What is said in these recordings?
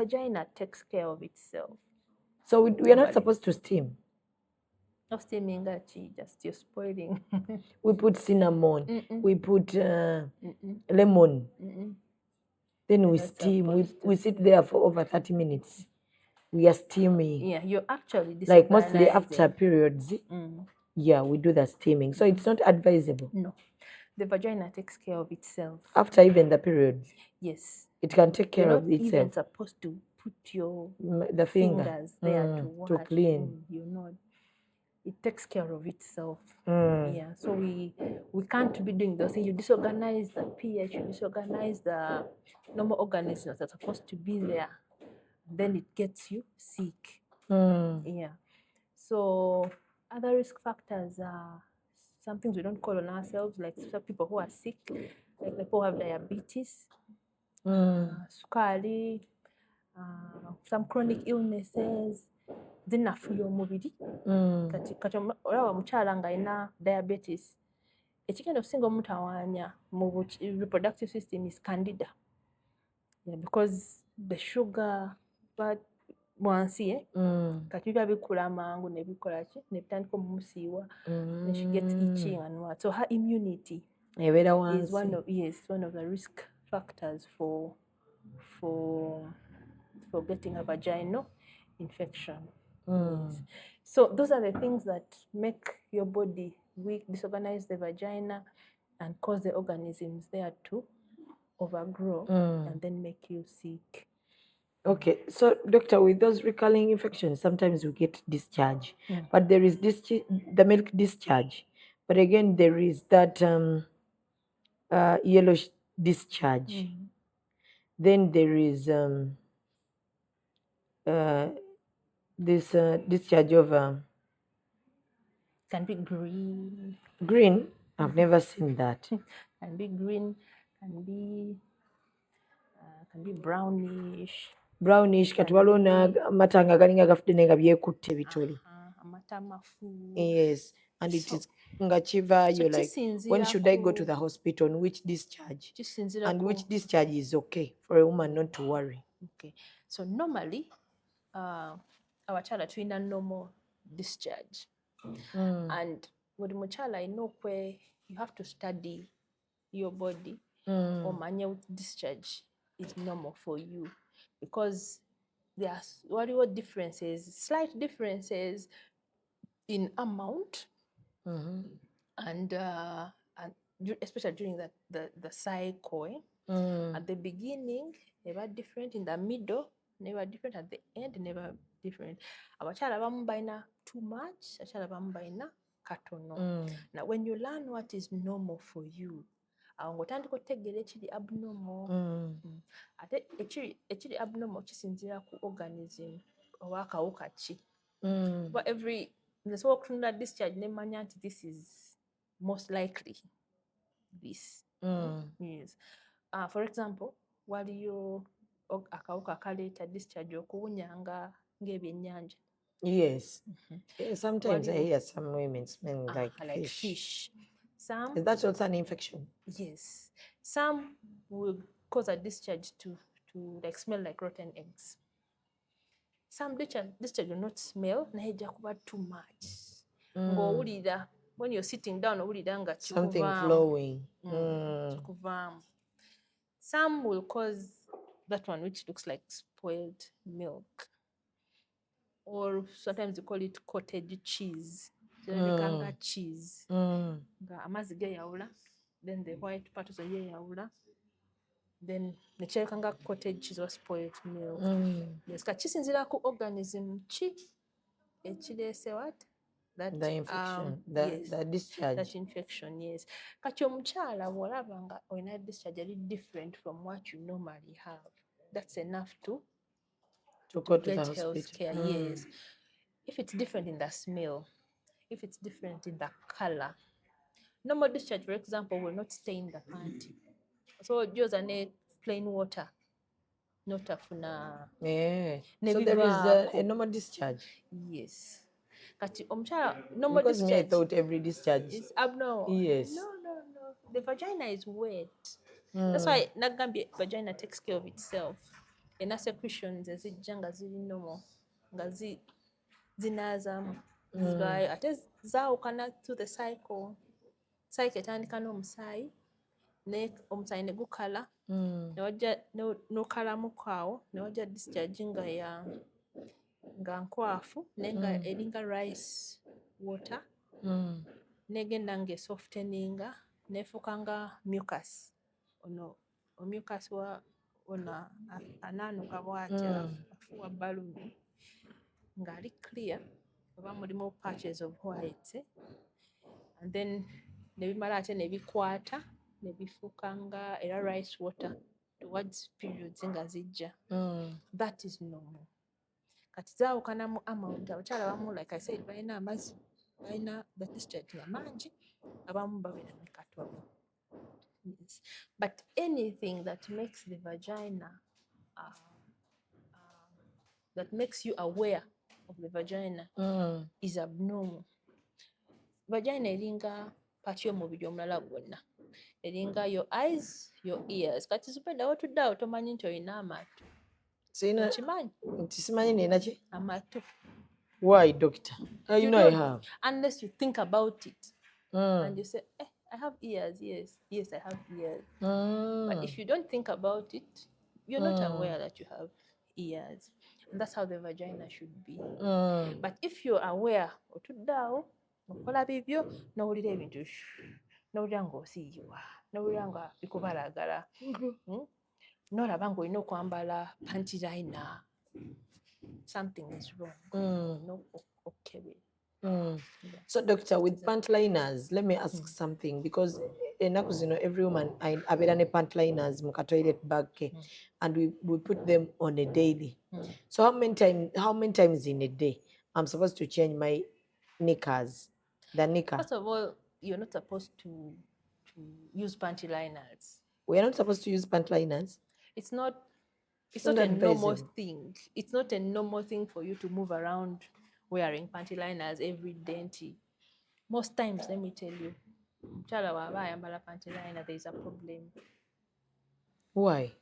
Vagina takes care of itself. So we are not supposed to steam. No steaming, just you're spoiling. We put cinnamon, we put lemon, then we steam. We sit there for over 30 minutes. We are steaming. Yeah, you're actually like mostly disorganizing. after periods. Yeah, we do the steaming. So it's not advisable. No, the vagina takes care of itself. After even the periods, Yes, it can take care you're of not even itself. supposed to put your The finger fingers there to to wash. clean. You know, it takes care of itself. Mm. Yeah, so we can't be doing those things. You disorganize the pH, you disorganize the normal organisms that are supposed to be there, then it gets you sick. Yeah. So other risk factors are some things we don't call on ourselves, like some people who are sick, like people who have diabetes, sukari, some chronic illnesses, zinafuya omubiri. Kati olaba omukyala ng'alina diabetes, ekigenda okusinga omutawaanya mu reproductive system is candida. Yeah, because the sugar wansi kati biba bikula mangu ne bikola ki ne bitandika omumusiiwa, and she gets itching and what. So her immunity is one of the risk factors for getting a vaginal infection. Yes. So those are the things that make your body weak, disorganize the vagina, and cause the organisms there to overgrow and then make you sick. Okay, so doctor, with those recurring infections, sometimes we get discharge, but there is the milk discharge, but again there is that yellowish discharge. Then there is this discharge of Can be green. Green? I've never seen that. Can be green, can be brownish. Brownish kati waliwo n'amata nga galinga gafudde nga byekutte bituli. Amata amafu. Yes, and it is nga kivaayo, like when should I go to the hospital, on which discharge, and which discharge is okay for a woman not to worry. Okay, so normally abakyala tulina normal discharge, and buli mukyala alina you have to study your body omanye which discharge is normal for you, because there are slight differences in amount and especially during the cycle. At the beginning, never different. In the middle, never different. At the end, never different. Abakyala abamu balina too much, abakyala abamu balina katono. Now, when you learn what is normal for you, ng'otandika okutegeera ekiri abnormal. Ate ekiri abnormal kisinziira ku organism oba akawuka ki. But nsobola okutunula discharge ne mmanya nti this is most likely this. Yes. For example, waliyo akawuka akaleeta discharge okuwunya ng'ebyennyanja. Yes. Sometimes I hear some women smelling like fish. Is that also an infection? Yes. Some will cause a discharge to like smell like rotten eggs. Some discharge will not smell, naye ejja kuba too much. Ng'owulira, when you're sitting down, owulira nga something flowing. Kikuvaamu. Some will cause that one which looks like spoiled milk. Or sometimes we call it cottage cheese. Kirabika cheese. Nga amazzi geeyawula, then the white part also yeeyawula. Then nekirabika nga cottage cheese or spoiled milk. Yes, kati kisinziira ku organism ki ekireese what? The infection, the discharge. That infection, yes. Kati omukyala bw'olaba nga olina discharge eri different from what you normally have, that's enough to go to get the health care. Yes. If it's different in the smell, if it's different in the color. Normal discharge, for example, will not stain the panty. So just plain water. Not afuna. Yeah. So there is a normal discharge. Yes. Kati omukyala normal because discharge. Because me I thought every discharge is abnormal. Yes. No. The vagina is wet. That's why nagambye vagina takes care of itself. ena secretions ezijja nga ziri normal nga zinaazamu zivaayo ate zaawukana to the cycle etandika n'omusaayi omusaayi ne gukala newajja n'okalamuko awo newajja discharge nga nkwafu naye nga eringa rice water negenda ng'esofteninga nefuuka nga mucus ono omucus ono anaanuka bw'atya afuwa baluni ng'ali clear oba mulimu patches of white and then nebimala ate nebikwata nebifuuka nga era rice water towards periods nga zijja that is normal kati zaawukana mu amount abakyala abamu like I said balina amazzi balina the discharge nga mangi abamu babeera ne katono. Yes. But anything that makes the vagina that makes you aware of the vagina is abnormal. Vagina eringa part y'omubiri omulala gwonna eringa your eyes your ears kati supenda wotudde awo tomanyi nti olina amatu okimanyi nti simanyi nina ki amatu. Why, doctor? You know I have. Unless you think about it and you say, I have ears. Yes, I have ears. But if you don't think about it, you're not aware that you have ears. And that's how the vagina should be. But if you're aware, otudde awo okola bibyo n'owulira ebintu n'owulira ng'osiiyiwa n'owulira nga bikubalagala n'olaba ng'olina okwambala panty liner, something is wrong. No, okay. So, doctor, with panty liners, let me ask something because ennaku zino every woman abeera ne panty liners mu ka toilet bag ke and we put them on a daily. So how many times in a day I'm supposed to change my knickers? The knicker. First of all, you're not supposed to use panty liners. We are not supposed to use panty liners. It's not a normal thing. It's not a normal thing for you to move around wearing panty liners every day. Most times, let me tell you, panty liner, there is a problem. Why?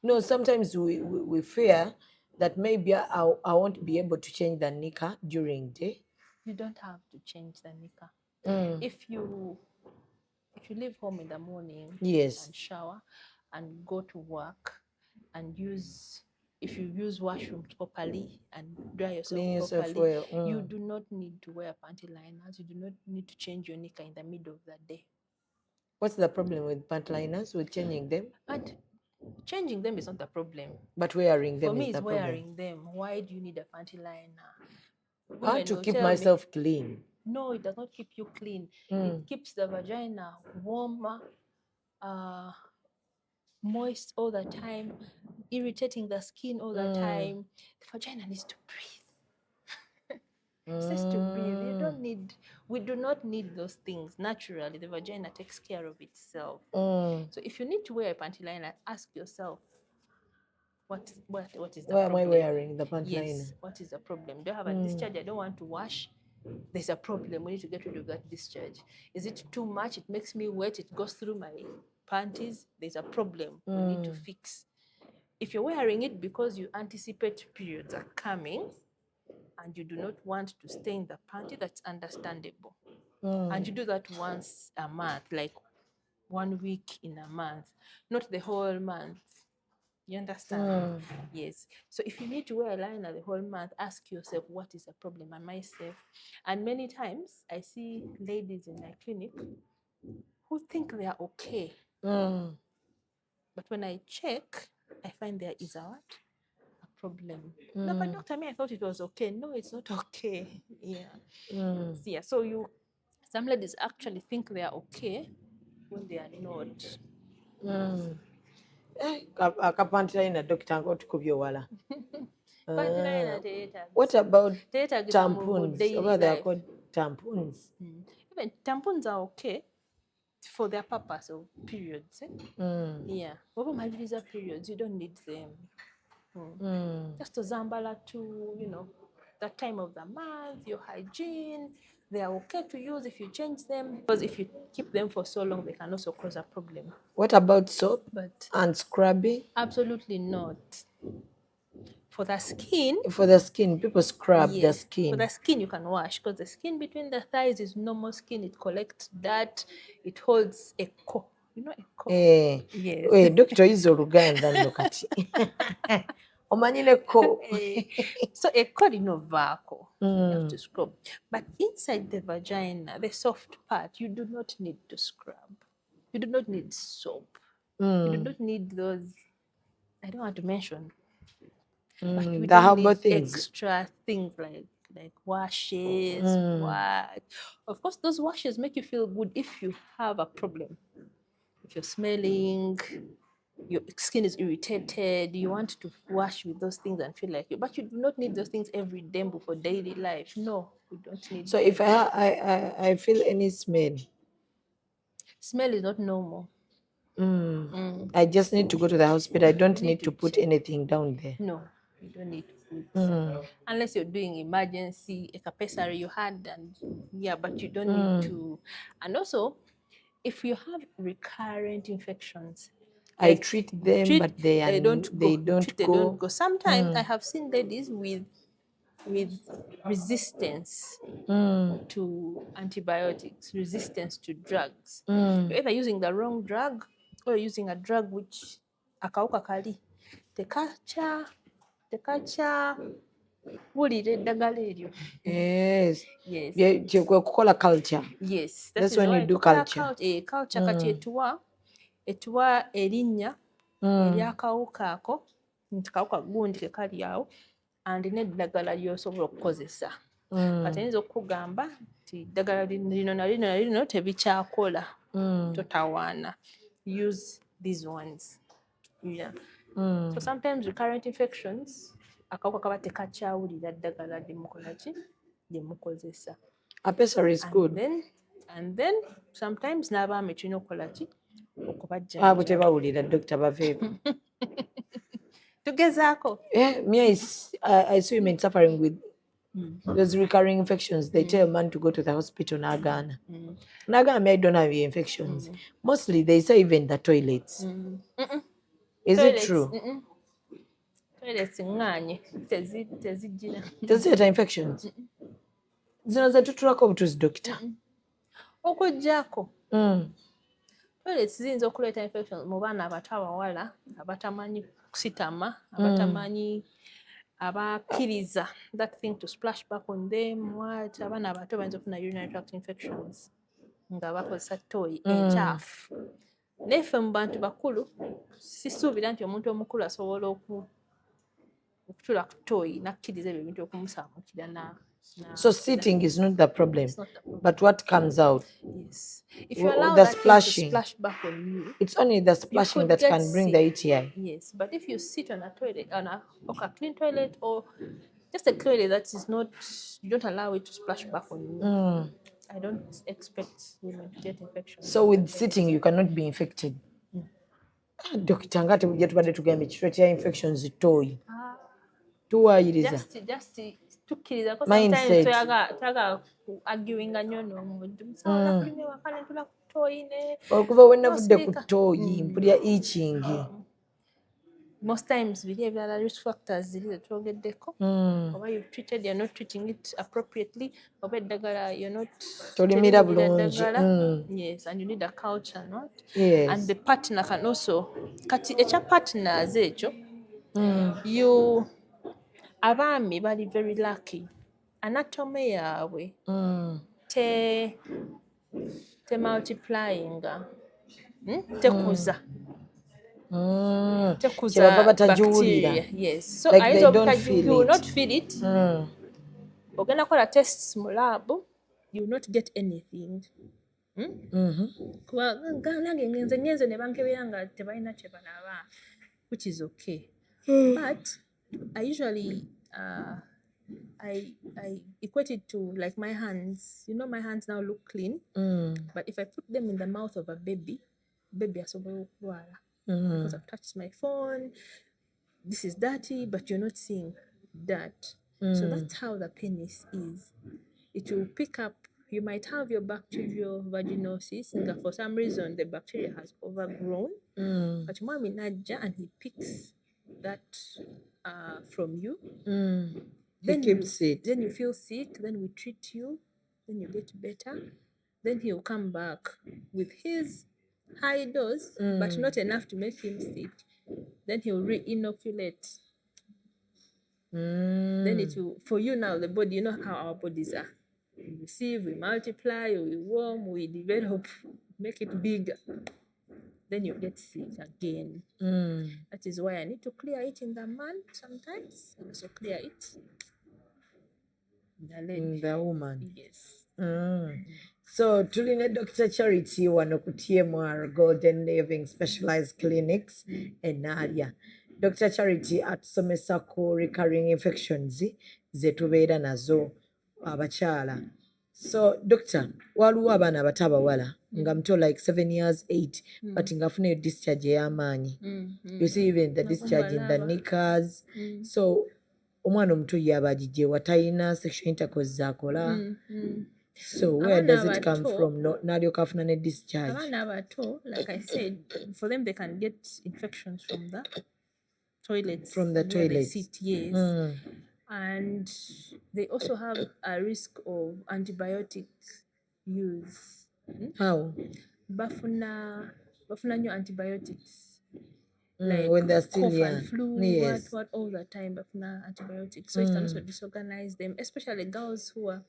No, sometimes we fear that maybe I won't be able to change the knicker during the day. You don't have to change the knicker. If you leave home in the morning and shower and go to work and if you use washroom properly and dry yourself properly, you do not need to wear panty liners. You do not need to change your knicker in the middle of the day. What's the problem with panty liners, with changing them? And changing them is not the problem. But wearing them for me is the wearing problem. them. Why do you need a panty liner? I want to keep myself clean. No, it does not keep you clean. It keeps the vagina warmer, moist all the time, irritating the skin all the time. The vagina needs to breathe. It needs to breathe. We do not need those things. Naturally, the vagina takes care of itself. So if you need to wear a panty liner, ask yourself, what is the problem? Why am I wearing the panty liner? Yes, what is the problem? Do I have a discharge I don't want to wash? There's a problem. We need to get rid of that discharge. Is it too much? It makes me wet. It goes through my panties. There's a problem we need to fix. If you're wearing it because you anticipate periods are coming and you do not want to stain the panty, that's understandable. And you do that once a month, like 1 week in a month, not the whole month. You understand? Yes. So if you need to wear a liner the whole month, ask yourself, what is the problem? Am I safe? And many times I see ladies in my clinic who think they are okay. But when I check, I find there is a problem. No, but doctor, I thought it was okay. No, it's not okay. Yeah. So some ladies actually think they are okay when they are not. Akapanty liner, doctor, otukubye wala. What about tampons? What they are called tampons? Even tampons are okay for their purpose of periods. Yeah. Over my visa periods, you don't need them. Just to zambala to, that time of the month, your hygiene. They are okay to use if you change them. Because if you keep them for so long, they can also cause a problem. What about soap and scrubbing? Absolutely not. For the skin, people scrub the yes, for skin. the skin you can wash, because the skin between the thighs is normal skin. It collects dirt. It holds a core. You know a core? Yes. Doctor yizo Oluganda nno kati. Omanyire ko. So a core linovaako. You have to scrub. But inside the vagina, the soft part, you do not need to scrub. You do not need soap. You do not need those, I don't want to mention, but we The don't herbal need things. extra things like washes. What? Of course, those washes make you feel good if you have a problem. If you're smelling, your skin is irritated, you want to wash with those things and feel like you. But you do not need those things every day for daily life. No, you don't need. So them. if I feel any smell, Smell is not normal. I just need to go to the hospital. I don't need to put anything down there. No, you don't need to put. Unless you're doing emergency, a capacity you had, and yeah, but you don't need to. And also, if you have recurrent infections, I treat them, but they don't go. Sometimes I have seen ladies with resistance to antibiotics, resistance to drugs. You're either using the wrong drug or you're using a drug which akawuka kali tekakya wulira eddagala eryo. Yes. Yes. Kukola culture. Yes. That's when you do culture. Culture kati etuwa erinnya ery'akawuka ako nti kawuka gundi kekali awo and n'eddagala ly'osobola okukozesa. Kati ayinza okukugamba nti eddagala lino na lino tebikyakola, totawaana. Use these ones. Yeah. So sometimes recurrent infections, akawuka kaba tekakyawulira ddagala lye mukozesa. A pessary is good. And then sometimes n'abaami tulina okukola ki? Okubajja. Bwe tebawulira doctor baveeko. Tugezaako. Yeah, I see women suffering with those recurring infections. They tell a man to go to the hospital, Nagana. Nagana, I don't have infections. Mostly they say even the toilets. Is Toilets, it true? Toilets nganye tezijjira. Tezireta infections. Zino ze tutulako obutuuzi doctor. Okuggyako. Toilets ziyinza okuleeta infections mu baana abato abawala abatamanyi kusitama, abatamanyi abakkiriza that thing to splash back on them. Abaana abato bayinza okufuna urinary tract infections nga bakozesa toyi enkyafu. Naye ffe mu bantu bakulu sisuubira nti omuntu omukulu asobola okutula ku toyi nakkiriza ebyo ebintu okumusaamukira na. So sitting is not the problem, but what comes out? Yes. If you allow the that splashing, to splash back on you, it's only the splashing that can bring the UTI. Yes, but if you sit on a toilet, on a clean toilet, or just a toilet that is not, you don't allow it to splash back on you, I don't expect women to get infections. So with sitting, you cannot be infected. Doctor, ngate bujja tubadde tugamba ekitwa kya infections toyi. Tuwaayiriza. Just tukkiriza ko sometimes toyaga arguinga nnyo n'omuntu. Musobola kulimya waka ne ntula ku toyi ne. Okuva we navudde ku toyi mpulira itching. Most times biri ebirala risk factors ziri zetwogeddeko. Oba you've treated, you're not treating it appropriately. Oba eddagala you're not tolimira bulungi. Yes, and you need a culture, not? Yes. And the partner can also kati ekya partners ekyo you abaami bali very lucky. Anatomy yaabwe te multiplying tekuza. Kyebava batagiwulira. Yes. So like they don't feel it. You will not feel it. Ogenda kola tests mu lab, you will not get anything. Nange ngenze ne bankebera nga tebalina kye balaba, which is okay. But I usually I equate it to like my hands. You know, my hands now look clean, but if I put them in the mouth of a baby asobola okulwala. Because I've touched my phone, this is dirty, but you're not seeing that. So that's how the penis is. It will pick up, you might have your bacterial vaginosis, and for some reason the bacteria has overgrown. But mommy najja and he picks that from you. He keeps it. Then you feel sick, then we treat you, then you get better. Then he'll come back with his high dose, but not enough to make him sick. Then he'll re-inoculate. Then it will, for you now, the body, you know how our bodies are. We receive, we multiply, we warm, we develop, make it bigger. Then you get sick again. That is why I need to clear it in the man sometimes, and also clear it in the lady. The woman. Yes. So tuline Dr. Charity wano ku TMR Golden Living Specialized Clinics Enalia. Dr. Charity atusomesa ku recurring infections zetubeera nazo abakyala. So doctor, waliwo abaana abato abawala nga muto like 7 years 8 but ngafuna discharge ey'amaanyi. You see even the discharge in the knickers. So omwana omuto yaba agijewa talina sexual intercourse zakola. So where does it come from? N'alyoka afuna ne discharge. Abaana abato, like I said, for them they can get infections from the toilets. From the where they toilets. sit, yes. And they also have a risk of antibiotic use. How? Bafuna new antibiotics. When they're still cough young. and flu, Yes. what all the time, bafuna antibiotics. So it can also disorganize them, especially girls who are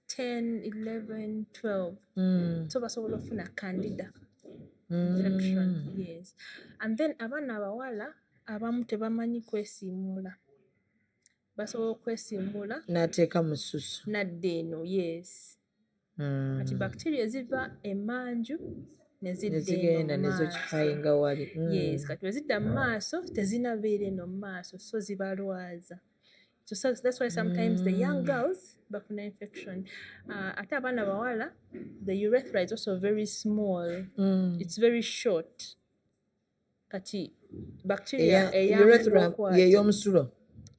10, 11, 12. So basobola ofuna candida infection. Yes. And then abaana abawala abamu tebamanyi kwesiimula. Basobola okwesiimula N'ateeka mu ssusu. nadda eno, yes. Kati bacteria ziva emanju ne Nezigenda eno nezokipayinga wali. Yes, kati bwe zidda mu maaso tezinabeera eno mu maaso, so zibalwaza. So that's why sometimes the young girls bafuna infection. Ate abaana bawala, the urethra is also very small. It's very short. Kati bacteria urethra y'ey'omusulo.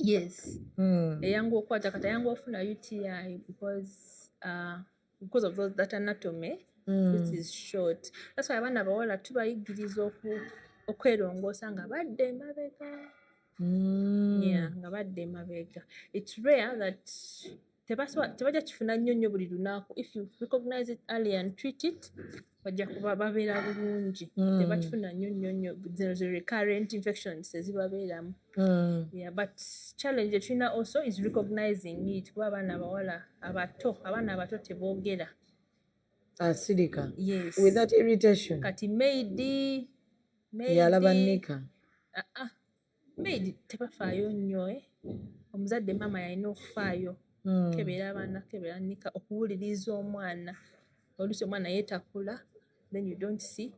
Yes. Eyangu okwata kati ayangu ofuna UTI because of that anatomy which is short. That's why abaana bawala tubayigiriza okwerongoosa nga badda emabega. Yeah, nga badda emabega. It's rare that tebajja kifuna nnyo buli lunaku. If you recognize it early and treat it, bajja kuba babeera bulungi. Tebakifuna nnyo zino recurrent infections tezibabeeramu. Yeah, but challenge etulina also is recognizing it. Kuba abaana abato teboogera. Acidika. Yes. With that irritation. Kati maidi Yalaba nnika. Maidi tebafaayo nnyo. Omuzadde maama yalina okufaayo. Kebera abaana, kebera nnika, okuwuliriza omwana. Oluusi omwana yeetakula, then you don't see.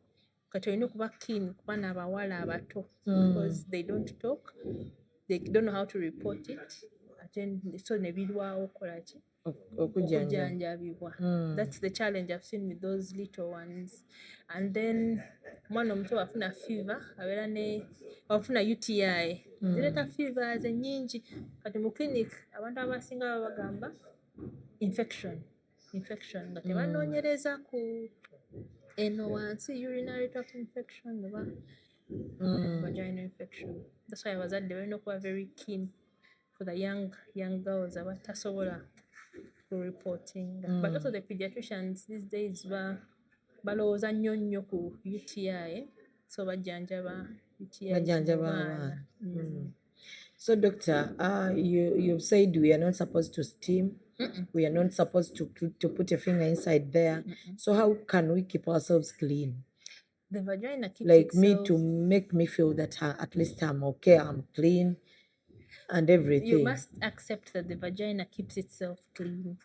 Kati olina okuba keen ku baana abawala abato because they don't talk, they don't know how to report it. So ne birwawo okukola ki? Okujanjabibwa. That's the challenge I've seen with those little ones. And then omwana omuto afuna fever, afuna UTI. Zireeta fevers ennyingi. Kati mu clinic abantu abasinga baba bagamba infection nga tebanoonyereza ku eno wansi urinary tract infection oba vaginal infection. That's why abazadde balina okuba very keen for the young girls abatasobola ku reporting. But also the pediatricians these days balowooza nnyo ku UTI, so bajjanjaba UTI mu baana. So doctor, you've said we are not supposed to steam. We are not supposed to put a finger inside there. So how can we keep ourselves clean? The vagina keeps like itself... me to make me feel that at least I'm okay, I'm clean and everything. You must accept that the vagina keeps itself clean.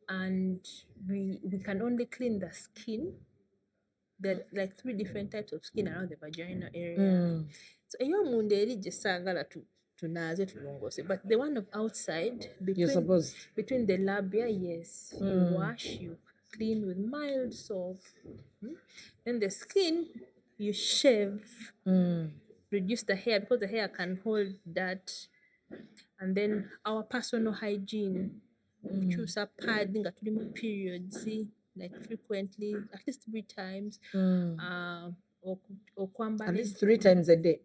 And we can only clean the skin. There are like 3 different types of skin around the vagina area. So ey'omunda eri gye saagala tunaaze tulongoose, but the one of outside between the labia, yes, you wash, you clean with mild soap. Then the skin you shave, reduce the hair because the hair can hold that. And then our personal hygiene, choose a padding nga tuli mu periods, like frequently, at least 3 times. okwambala at least 3 times a day.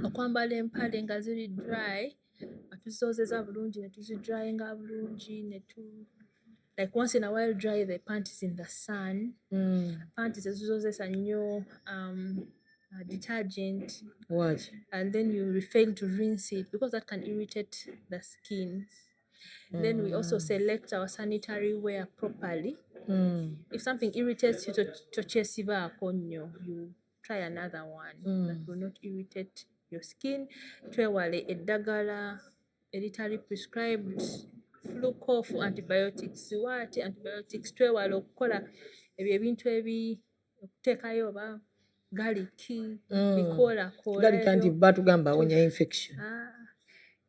okwambala empale nga ziri dry nga tuzoozeza bulungi ne tuzidryinga bulungi like once in a while dry the panties in the sun. Panties ezizoozesa nnyo detergent. What? And then you fail to rinse it because that can irritate the skin. Then we also select our sanitary wear properly. If something irritates you, you try another one that will not irritate your skin. Twewale eddagala eritali prescribed flu cough antibiotics. What antibiotics? Twewale okukola ebyo ebintu okuteekayo oba garlic bikola Garlic batugamba awonya infection.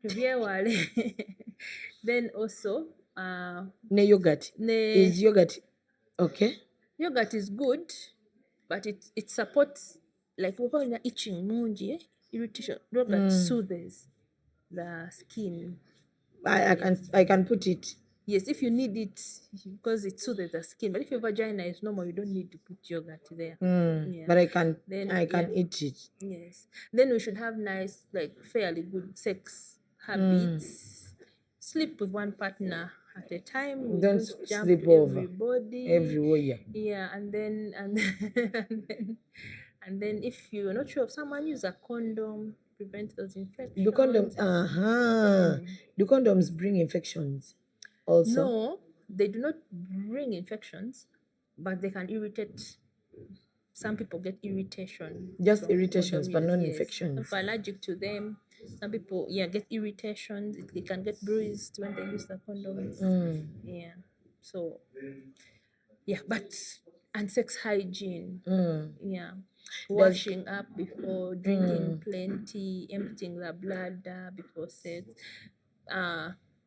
Tubyewale. Then also Ne yogurt. Is yogurt okay? Yogurt is good, but it supports like when you're itching mungi, irritation. Yogurt soothes the skin. I can put it. Yes, if you need it because it soothes the skin. But if your vagina is normal, you don't need to put yogurt there. Yeah. But I can eat it. Yes. Then we should have nice, like fairly good sex habits. Sleep with one partner at a time. We don't jump sleep over everybody. everywhere. Yeah, and then if you're not sure of someone, use a condom, prevent those infections. Do condoms? Do condoms bring infections? Also, no, they do not bring infections, but they can irritate. Some people get irritation. Just irritations, but not infections. Some people are allergic to them. Some people, get irritations. They can get bruised when they use the condoms. Yeah. So, and sex hygiene. Yeah. Washing up before, drinking plenty, emptying the bladder before sex.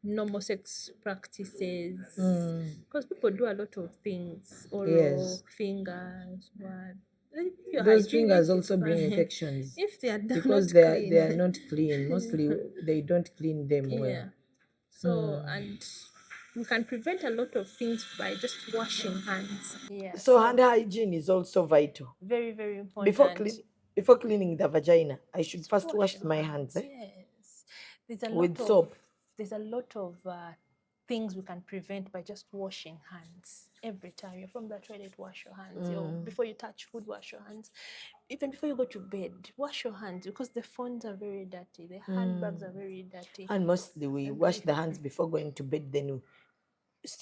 Normal sex practices. Because people do a lot of things. Oral, fingers, what. Those fingers also bring infections. If they are because they are not clean. Mostly they don't clean them well. So and we can prevent a lot of things by just washing hands. Yeah. So hand hygiene is also vital. Very, very important. Before cleaning the vagina, I should first wash my hands. Yes. With soap. There's a lot of things we can prevent by just washing hands. Every time you're from the toilet, wash your hands. Before you touch food, wash your hands. Even before you go to bed, wash your hands because the phones are very dirty. The handbags are very dirty. And mostly we wash the hands before going to bed, then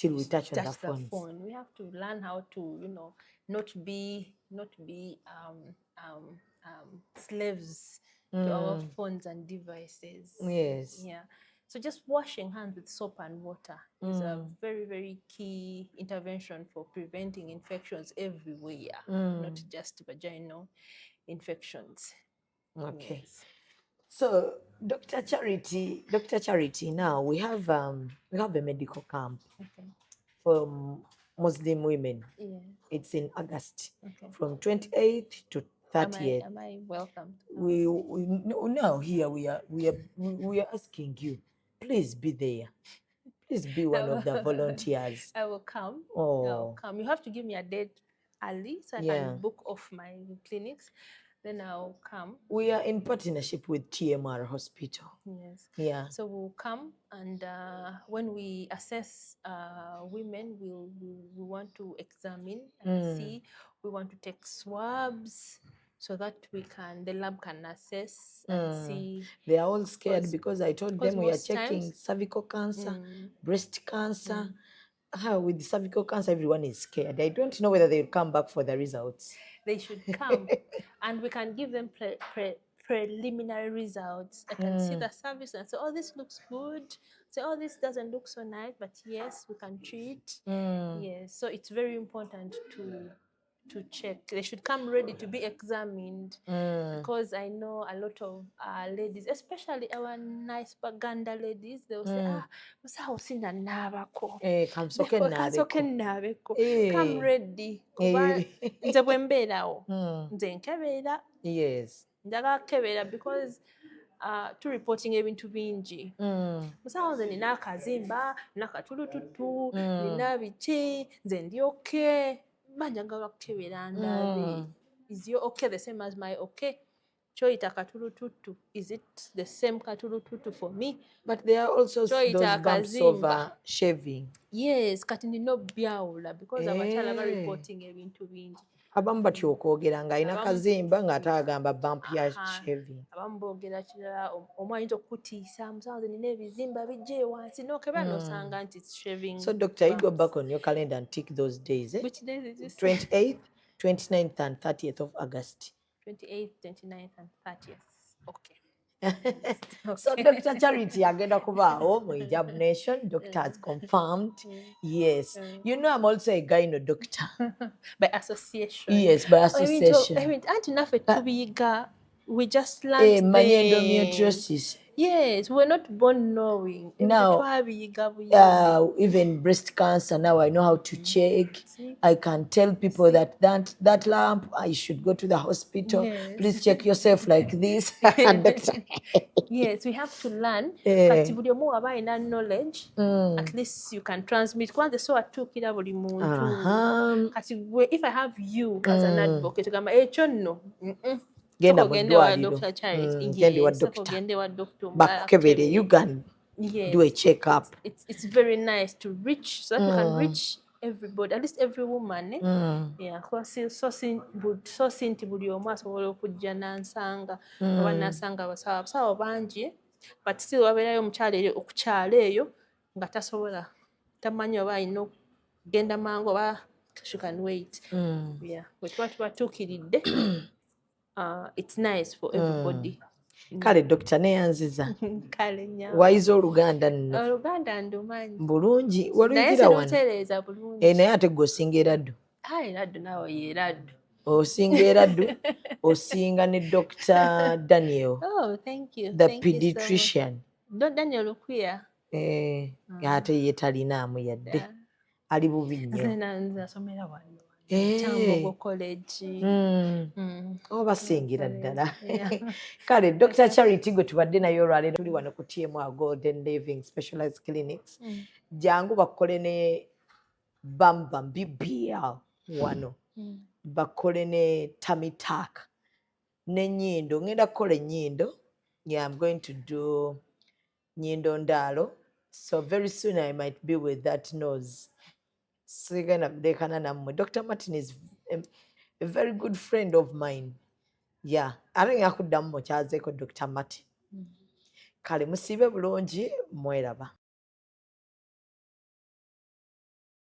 we touch on the phone. We have to learn how to, not be slaves to our phones and devices. Yes. Yeah. So just washing hands with soap and water is a very, very key intervention for preventing infections everywhere, not just vaginal infections. Okay. Yes. So, Dr. Charity, now we have a medical camp for Muslim women. Yeah. It's in August, from 28th to 30th. Am I welcome? We now here we are asking you. Please be there. Please be one of the volunteers. I will come. Oh. I will come. You have to give me a date early so I can book off my clinics. Then I'll come. We are in partnership with TMR Hospital. Yes. Yeah. So we'll come, and when we assess women, we want to examine and see. We want to take swabs, so that the lab can assess and see. They are all scared because I told them we are checking cervical cancer, breast cancer. With cervical cancer, everyone is scared. I don't know whether they'll come back for the results. They should come, and we can give them preliminary results. I can see the service and say, oh, this looks good. Say, oh, this doesn't look so nice, but yes, we can treat. Yes, so it's very important to check. They should come ready to be examined, because I know a lot of ladies, especially our nice Baganda ladies, they will say, come ready. Nze bwe mbeerawo, nze nkebeera. Yes. Njagala kkebeera because reporting ebintu bingi. Musawo nze nina akazimba, nina is your okay the same as my okay? Choita katulututu, is it the same katulututu for me? But there are also those bumps of shaving. Yes, kati nino byawula because abakyala ba reporting ebintu bingi. Abamu batyo okwogera ng'alina kazimba ng'ate agamba bump ya shaving. Abamu boogera kirala, omu ayinza okukutiisa, musawo nina ebizimba bijje wansi, n'okeba n'osanga nti shaving. So doctor, you go back on your calendar and tick those days. Which days is this? 28th, 29th and 30th of August. 28th, 29th and 30th. Okay. So Dr. Charity agenda kubaawo mu Hijab Nation. Doctor has confirmed. Yes. You know I'm also a gyno doctor. By association. Yes, by association. Anti naffe tubiyiga, we just learned endometriosis. Yes, we're not born knowing. Now, even breast cancer, now I know how to check. I can tell people that lump, I should go to the hospital. Yes. Please check yourself like this. Yes, we have to learn. Kati buli omu aba ina knowledge. At least you can transmit. Kwanza so atukira buli muntu. Kati if I have you as an advocate, gamba ekyo nno. Genda mu ddwaliro. Gende wa doctor. Bakukebere, you can do a check-up. It's very nice to reach, so that you can reach everybody, at least every woman. Yeah, so sinti buli omu asobola okujja n'ansanga, oba n'asanga abasawo bangi, but still wabeerayo omukyala okukyala eyo nga tasobola, tamanyi oba alina okugenda mangu oba she can wait. Yeah, bwe tuba tubatuukiridde, it's nice for everybody. Kale Dr. neyanziza. Kale nnyo. Wayize Oluganda nno. Oluganda ndumanyi. Bulungi. Waluyigira wano. Naye sirutereeza bulungi. Naye ate gwe osinga eraddu. Eraddu naawe yeraddu. Osinga eraddu. Osinga ne Dr. Daniel. Oh, thank you. The pediatrician. Daniel Lukwiya. Ate ye talinaamu yadde. Ali bubi nnyo. Nasomera wano. Kyambogo college. Obasingira ddala. Kale Dr. Charity gwe tubadde nayo olwaleero tuli wano ku TMR Golden Living Specialized Clinics. Jangu bakole ne bambam BBL wano. Bakole ne tummy tuck. N'ennyindo. Ngenda kukola ennyindo. Yeah, I'm going to do nnyindo ndaalo. So very soon I might be with that nose. Dr. Martin is a very good friend of mine. Yeah, ate ngakuddamu mukyazeeko Dr. Martin. Kale musiibe bulungi, mweraba.